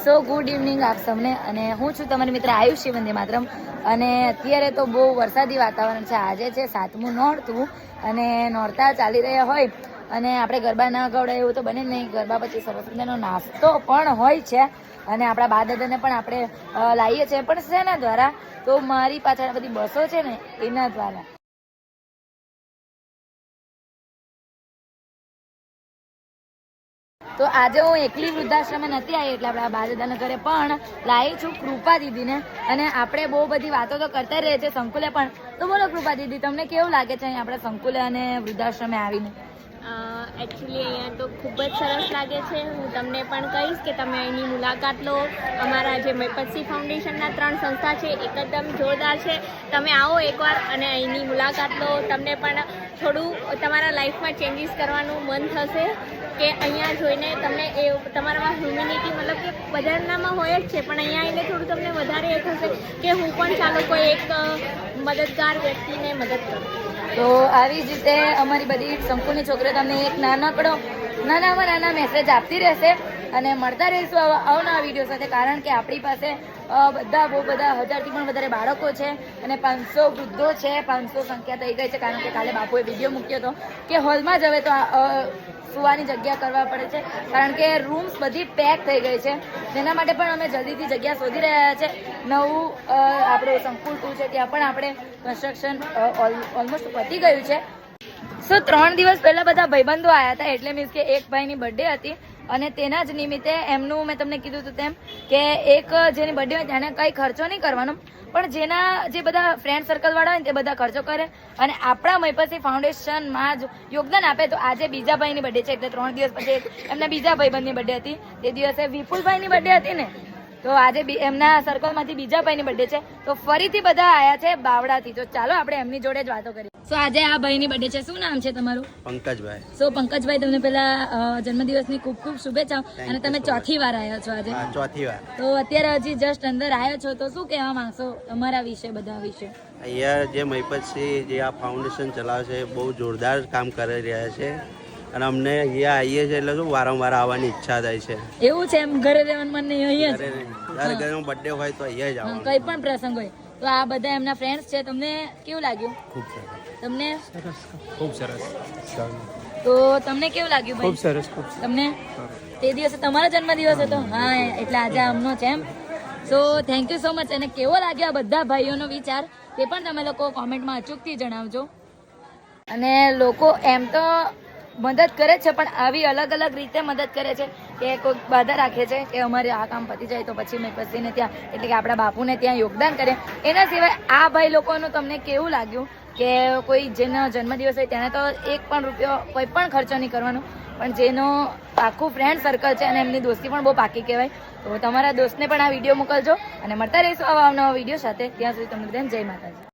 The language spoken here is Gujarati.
સો ગુડ ઇવનિંગ આપ સૌને અને હું છું તમારી મિત્ર આયુષી વંદે માતરમ અને અત્યારે તો બહુ વરસાદી વાતાવરણ છે. આજે છે 7મું નોરતું અને નોરતા ચાલી રહ્યા હોય અને આપણે ગરબા ના ગવડાય એવું તો બને નહીં. ગરબા પછી સરસ મજાનો નાસ્તો પણ હોય છે અને આપણા બા દાદાને પણ આપણે લાવીએ છીએ, પણ શેના દ્વારા? તો મારી પાછળ બધી બસો છે ને એના દ્વારા. તો આજે હું એકલી વૃદ્ધાશ્રમે નથી આવી એટલે આપણા બા દાદાના ઘરે પણ લાવી છું કૃપા દીદીને અને આપણે બહુ બધી વાતો તો કરતા રહીએ છીએ સંકુલે પણ. તો બોલો કૃપા દીદી, તમને કેવું લાગે છે અહીં આપણે સંકુલે અને વૃદ્ધાશ્રમે આવીને? એકચ્યુઅલી અહીંયા તો ખૂબ જ સરસ લાગે છે. હું તમને પણ કહીશ કે તમે અહીંની મુલાકાત લો. અમારા જે મૈપતસિંહ ફાઉન્ડેશનના 3 સંસ્થા છે એકદમ જોરદાર છે. તમે આવો એકવાર અને અહીંની મુલાકાત લો. તમને પણ થોડું તમારા લાઈફમાં ચેન્જીસ કરવાનું મન થશે કે અહીંયા જોઈને તમને એ તમારામાં હ્યુમિનિટી મતલબ કે બધાનામાં હોય જ છે, પણ અહીંયા આવીને થોડું તમને વધારે એ થશે કે હું પણ ચાલો કોઈ એક મદદગાર વ્યક્તિને મદદ કરું. તો આવી જ રીતે અમારી બધી સંકુલની છોકરીઓ તમને એક નાનામાં નાના મેસેજ આપતી રહેશે અને મળતા રહીશું અવનવા વિડીયો સાથે, કારણ કે આપણી પાસે બહુ બધા 1000થી પણ વધારે બાળકો છે અને 500 વૃદ્ધો છે. 500 સંખ્યા થઈ ગઈ છે કારણ કે કાલે બાપુએ વિડીયો મૂક્યો હતો કે હોલમાં જ હવે તો સુવાની જગ્યા કરવા પડે છે કારણ કે રૂમ્સ બધી પેક થઈ ગઈ છે. જેના માટે પણ અમે જલ્દીથી જગ્યા શોધી રહ્યા છે. નવું આપણું સંકુલ 2 છે ત્યાં પણ આપણે કન્સ્ટ્રક્શન ઓલમોસ્ટ પતી ગયું છે. સો 3 દિવસ પહેલા બધા ભાઈબંધો આવ્યા હતા, એટલે મીન્સ કે એક ભાઈની બર્થડે હતી અને તેના જ નિમિત્તે એમનું મેં તમને કીધું હતું તેમ કે એક જેની બર્થડે હોય તેને કંઈ ખર્ચો નહીં કરવાનો, પણ જે બધા ફ્રેન્ડ સર્કલ વાળા હોય ને તે બધા ખર્ચો કરે અને આપણા મૈપતસિંહ ફાઉન્ડેશનમાં જ યોગદાન આપે. તો આજે બીજા ભાઈની બર્થડે છે એટલે 3 દિવસ પછી એમના બીજા ભાઈબંધની બર્થડે હતી. તે દિવસે વિપુલભાઈની બર્થડે હતી ને, તો આજે એમના સર્કલમાંથી બીજા ભાઈની બર્થડે છે. તો ફરીથી બધા આવ્યા છે બાવડાથી. તો ચાલો આપણે એમની જોડે જ વાતો કરીએ. સો આજે આ ભાઈની બર્થડે છે. શું નામ છે તમારું? પંકજભાઈ. સો પંકજભાઈ, તમને પેલા જન્મદિવસની ખૂબ ખૂબ શુભેચ્છાઓ. અને તમે ચોથી વાર આવ્યા છો આજે? ચોથી વાર. તો અત્યારે હજી જસ્ટ અંદર આવ્યો છો, તો શું કહેવા માંગશો અમારા વિશે, બધા વિશે? અહીંયા જે મૈપતસિંહ જે આ ફાઉન્ડેશન ચલાવે છે બહુ જોરદાર કામ કરી રહ્યા છે અને અમને અહીંયા આવીએ છીએ એટલે શું વારંવાર આવવાની ઈચ્છા થાય છે. એવું છે? એમ ઘરે રહેવાનું મન નહીં? અહીંયા દર ઘરનો બર્થડે હોય તો અહીંયા જ આવવાનું, કઈ પણ પ્રસંગ હોય તો. આ બધા એમના ફ્રેન્ડ્સ છે. તમને કેવું લાગ્યું? ખૂબ સરસ. તમને? ખૂબ સરસ. તો તમને કેવું લાગ્યું ભાઈ? ખૂબ સરસ. તમને તે દિવસે તમારો જન્મદિવસ હતો? હા, એટલે આજે આમનો છે એમ. So thank you so much. અને કેવો લાગ્યો આ બધા ભાઈઓનો વિચાર તે પણ તમે લોકો કોમેન્ટમાં અચૂકથી જણાવજો. અને લોકો એમ તો મદદ કરે છે પણ આવી અલગ અલગ રીતે મદદ કરે છે કે કોઈ બાધા રાખે છે કે અમારે આ કામ પતી જાય તો પછી મૈપતસિંહને ત્યાં એટલે કે આપણા બાપુને ત્યાં યોગદાન કરે. એના સિવાય આ ભાઈ લોકોનું તમને કેવું લાગ્યું કે કોઈ જેનો જન્મદિવસ હોય તેને તો 1 પણ રૂપિયો કોઈ પણ ખર્ચો નહીં કરવાનો, પણ જેનો આખું ફ્રેન્ડ સર્કલ છે અને એમની દોસ્તી પણ બહુ પાકી કહેવાય. તો તમારા દોસ્તને પણ આ વિડીયો મોકલજો અને મળતા રહીશું આવા નવા વિડીયો સાથે. ત્યાં સુધી તમને બધાને જય માતાજી.